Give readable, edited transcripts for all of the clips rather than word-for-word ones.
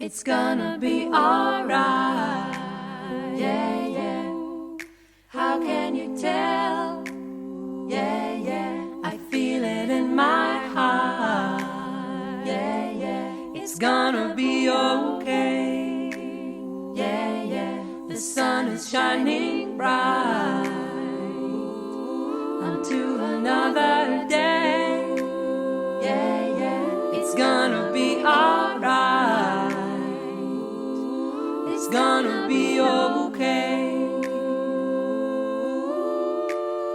It's gonna be alright. Yeah, yeah. How can you tell? Yeah, yeah. I feel it in my heart. Yeah, yeah. It's gonna be okay. Yeah, yeah. The sun is shining bright onto another day. Yeah, yeah. It's gonna be alright. It's gonna be okay.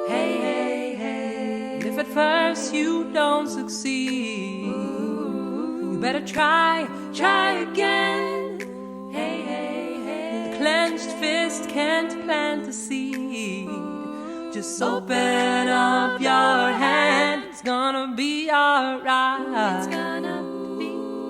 Hey, hey, hey. If at first you don't succeed, you better try again. Hey, hey, hey. The clenched fist can't plant a seed. Just open up your hand. It's gonna be alright. It's gonna be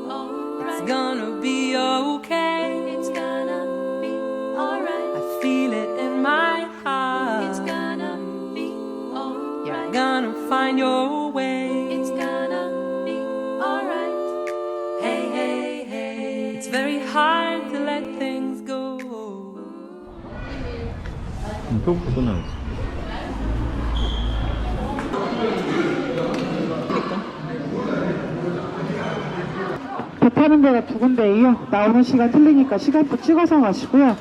alright. It's gonna be okay. It's gonna be alright. I feel it in my heart. It's gonna be alright. You're gonna find your way. It's gonna be alright. Hey, hey, hey. It's very hard to let things go. 또 나왔어. 배 타는 데가 두 군데예요. 나오는 시간 틀리니까 시간표 찍어서 가시고요.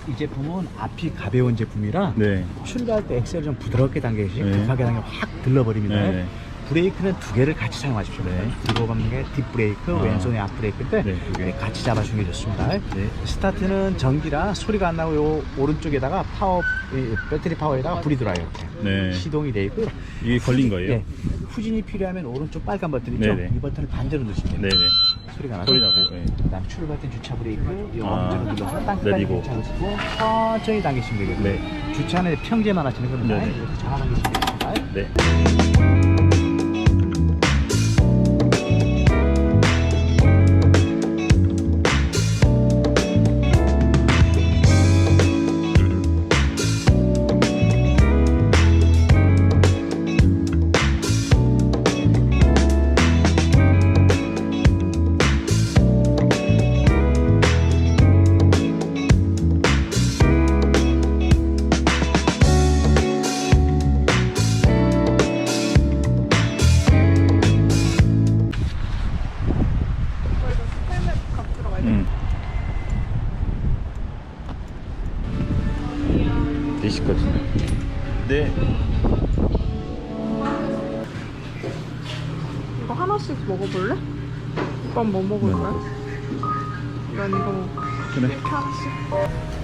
이 제품은 앞이 가벼운 제품이라 네. 출발할 때 엑셀을 좀 부드럽게 당겨주시 네. 급하게 당기면 확 들러버립니다. 네. 브레이크는 두 개를 같이 사용하십시오. 네. 들고 가는 게 뒷브레이크, 왼손에 앞브레이크인데 네, 두 개. 같이 잡아주는 게 좋습니다. 네. 스타트는 전기라 소리가 안 나고 요 오른쪽에다가 배터리 파워에다가 불이 들어와요. 이렇게. 네. 시동이 되어 있고요. 이게 걸린 거예요? 네. 후진이 필요하면 오른쪽 빨간 버튼 있죠? 네네. 이 버튼을 반대로 누르시면 돼요. 네네. 소리가 나죠? 소리 나고. 네. 그다음 출발 때 주차 브레이크 이 엄지로 눌러서 땅끝까지 내리고. 주차하시고 천천히 당기시면 되겠고요. 네. 주차는 평제만 하시는 겁니다. 네네. 이렇게 잡아 당기시면 됩니다. 네. 되시거든요. 네. 이거 하나씩 먹어볼래? 오빠 뭐 먹을 거야? 난 이거 먹어. 그래. 이렇게 하나씩.